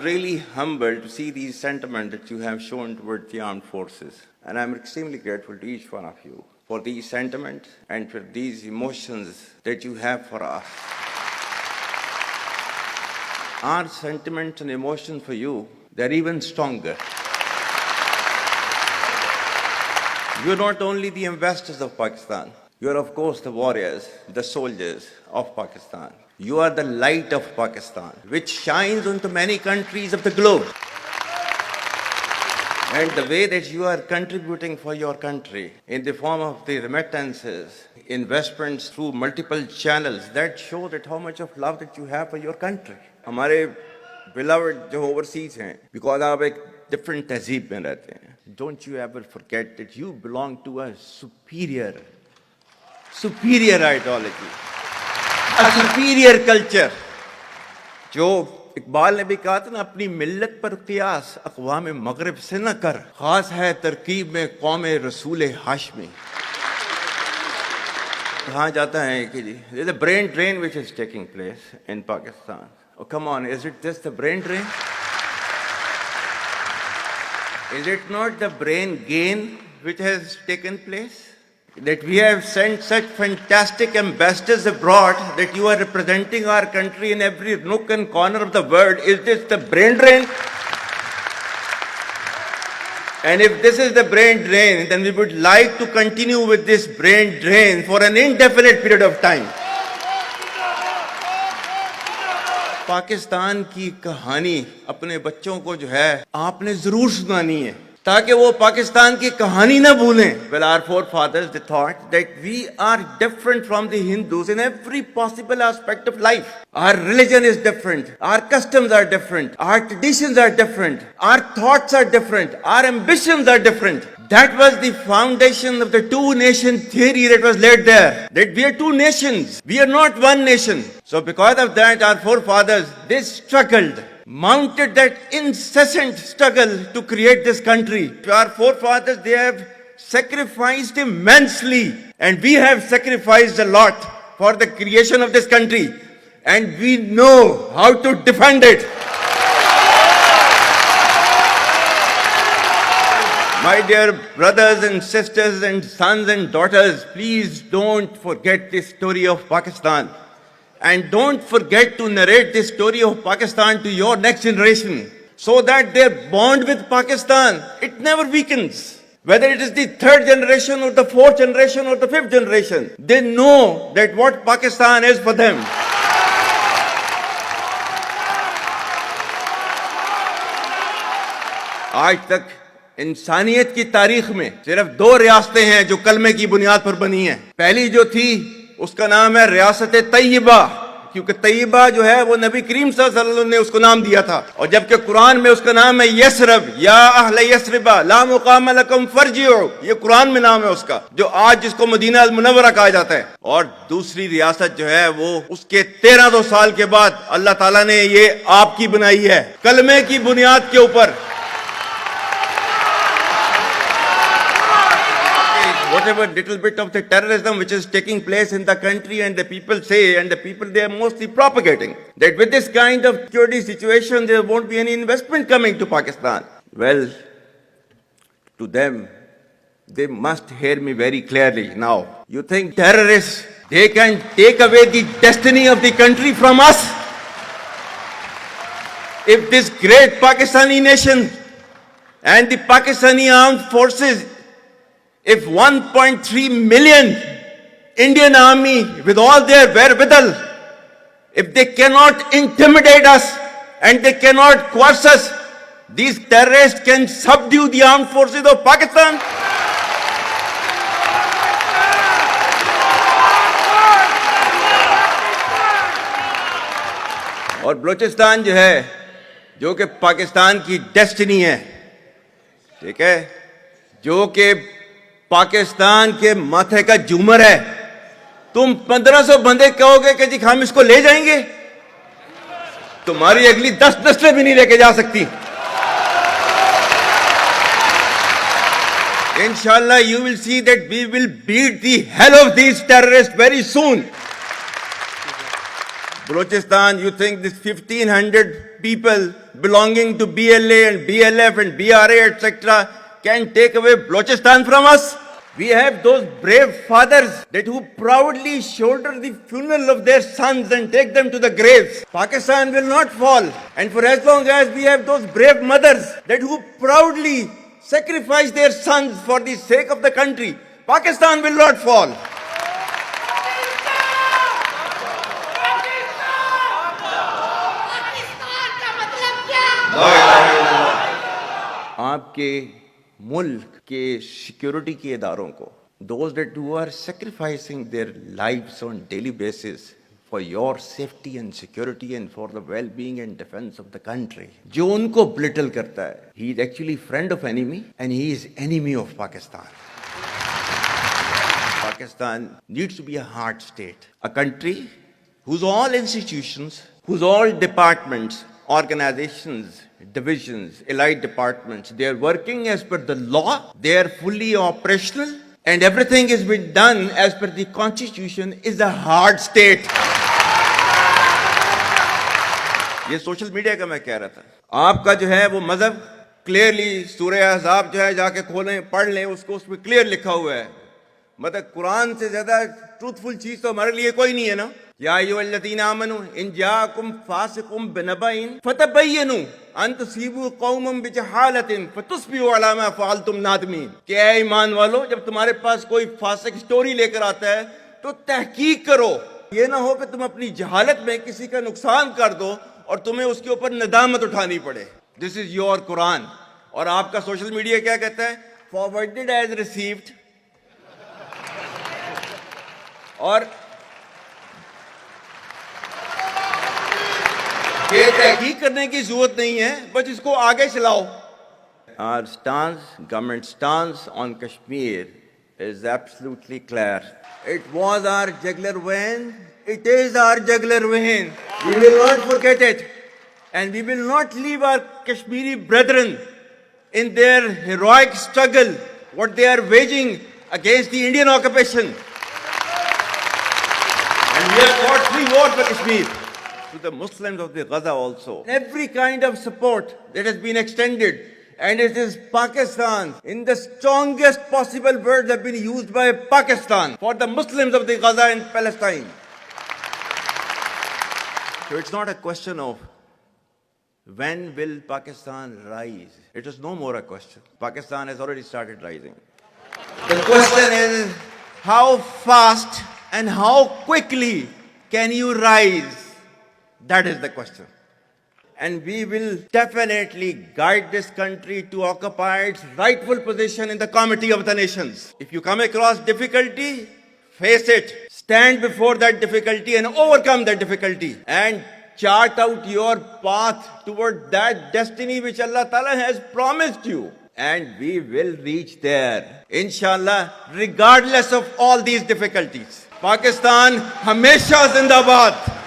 really humbled to see these sentiments that you have shown towards the armed forces. And I'm extremely grateful to each one of you for these sentiments and for these emotions that you have for us. Our sentiments and emotions for you, they're even stronger. You're not only the investors of Pakistan, you're of course the warriors, the soldiers of Pakistan. You are the light of Pakistan, which shines onto many countries of the globe. And the way that you are contributing for your country in the form of the remittances, investments through multiple channels, that show that how much of love that you have for your country. हमारे beloved जो overseas हैं, because आप एक different तहजीब में रहते हैं. Don't you ever forget that you belong to a superior ideology, a superior culture. जो इकबाल ने भी कहा था ना, अपनी मिल्लत पर क़ियास अक़वाम मग़रिब से न कर, ख़ास है तरकीब में क़ौम रसूल हाशमी. कहा जाता है कि जी, there's a brain drain which is taking place in Pakistan. Oh, come on, is it just the brain drain? Is it not the brain gain which has taken place? That we have sent such fantastic ambassadors abroad that you are representing our country in every nook and corner of the world. Is this the brain drain? And if this is the brain drain, then we would like to continue with this brain drain for an indefinite period of time. Pakistan की कहानी अपने बच्चों को जो है आपने जरूर सुनानी है, ताकि वो पाकिस्तान की कहानी ना भूलें. Well, our forefathers, they thought that we are different from the Hindus in every possible aspect of life. Our religion is different, our customs are different, our traditions are different, our thoughts are different, our ambitions are different. That was the foundation of the two-nation theory that was laid there. That we are two nations, we are not one nation. So because of that, our forefathers, they struggled, mounted that incessant struggle to create this country. Our forefathers, they have sacrificed immensely, and we have sacrificed a lot for the creation of this country, and we know how to defend it. My dear brothers and sisters and sons and daughters, please don't forget this story of Pakistan. And don't forget to narrate this story of Pakistan to your next generation, so that their bond with Pakistan, it never weakens. Whether it is the third generation or the fourth generation or the fifth generation, they know that what Pakistan is for them. आज तक इंसानियत की तारीख में सिर्फ दो रियासतें हैं जो कलमे की बुनियाद पर बनी हैं. पहली जो थी उसका नाम है रियासत तैयबा, क्योंकि तैयबा जो है वो नबी करीम सल्लल्लाहु अलैहि वसल्लम ने उसको नाम दिया था. और जबकि कुरान में उसका नाम है यसरब, या अहले यसरबा ला मुकाम लकुम फरजिउ, ये कुरान में नाम है उसका, जो आज जिसको मदीना अल मुनव्वरा कहा जाता है. और दूसरी रियासत जो है वो उसके 1300 साल के बाद अल्लाह ताला ने ये आपकी बनाई है, कलमे की बुनियाद के ऊपर. Whatever little bit of the terrorism which is taking place in the country, and the people say, and the people they are mostly propagating, that with this kind of security situation there won't be any investment coming to Pakistan. Well, to them, they must hear me very clearly now. You think terrorists, they can take away the destiny of the country from us? If this great Pakistani nation and the Pakistani armed forces, if 1.3 million Indian army with all their wherewithal, if they cannot intimidate us and they cannot coerce us, these terrorists can subdue the armed forces of Pakistan. और बलूचिस्तान जो है, जो कि पाकिस्तान की destiny है, ठीक है, जो कि पाकिस्तान के माथे का झूमर है, तुम 1500 बंदे कहोगे कि जी हम इसको ले जाएंगे, तुम्हारी अगली 10 नस्लें भी नहीं लेके जा सकती. Inshallah, you will see that we will beat the hell of these terrorists very soon. Balochistan, you think this 1,500 people belonging to BLA and BLF and BRA, etc., can take away Balochistan from us? We have those brave fathers that who proudly shoulder the funeral of their sons and take them to the graves. Pakistan will not fall. And for as long as we have those brave mothers that who proudly sacrifice their sons for the sake of the country, Pakistan will not fall. आपके मुल्क के security के इदारों को, those that who are sacrificing their lives on daily basis for your safety and security and for the well-being and defense of the country, जो उनको belittle करता है, he is actually friend of enemy and he is enemy of Pakistan. Pakistan needs to be a hard state, a country whose all institutions, whose all departments, organizations, divisions, allied departments, they are working as per the law, they are fully operational, and everything is being done as per the constitution, is a hard state. ये social media का मैं कह रहा था, आपका जो है वो मजहब क्लियरली सूरह अहज़ाब जो है जाके खोलें पढ़ लें, उसको उसमें क्लियर लिखा हुआ है. मतलब कुरान से ज्यादा ट्रूथफुल चीज तो हमारे लिए कोई नहीं है ना. या अय्युहल्लज़ीना आमनू इन जाअकुम फासिकुम बिनबइन फतबय्यनु अन तुसीबू कौमम बिजहालतिन फतुस्बिहू अला मा फअलतुम नादिमीन. कि ऐ ईमान वालो, जब तुम्हारे पास कोई फासिक स्टोरी लेकर आता है तो तहकीक करो. ये ना हो कि तुम अपनी जहालत में किसी का नुकसान कर दो और तुम्हें उसके ऊपर नदामत उठानी पड़े. This is your Quran. और आपका सोशल मीडिया क्या कहता है? Forwarded as received. और ये तहकीक करने की जरूरत नहीं है, बस इसको आगे चलाओ. Our stance, government stance on Kashmir is absolutely clear. It was our jugular vein. It is our jugular vein. We will not forget it. And we will not leave our Kashmiri brethren in their heroic struggle, what they are waging against the Indian occupation. And we have fought free war for Kashmir. To the Muslims of the Gaza also. Every kind of support that has been extended, and it is Pakistan, in the strongest possible words have been used by Pakistan for the Muslims of the Gaza and Palestine. So it's not a question of when will Pakistan rise. It is no more a question. Pakistan has already started rising. The question is how fast and how quickly can you rise? That is the question. And we will definitely guide this country to occupy its rightful position in the Committee of the Nations. If you come across difficulty, face it. Stand before that difficulty and overcome that difficulty. And chart out your path toward that destiny which Allah Ta'ala has promised you. And we will reach there, inshallah, regardless of all these difficulties. Pakistan, Hamesha Zindabad.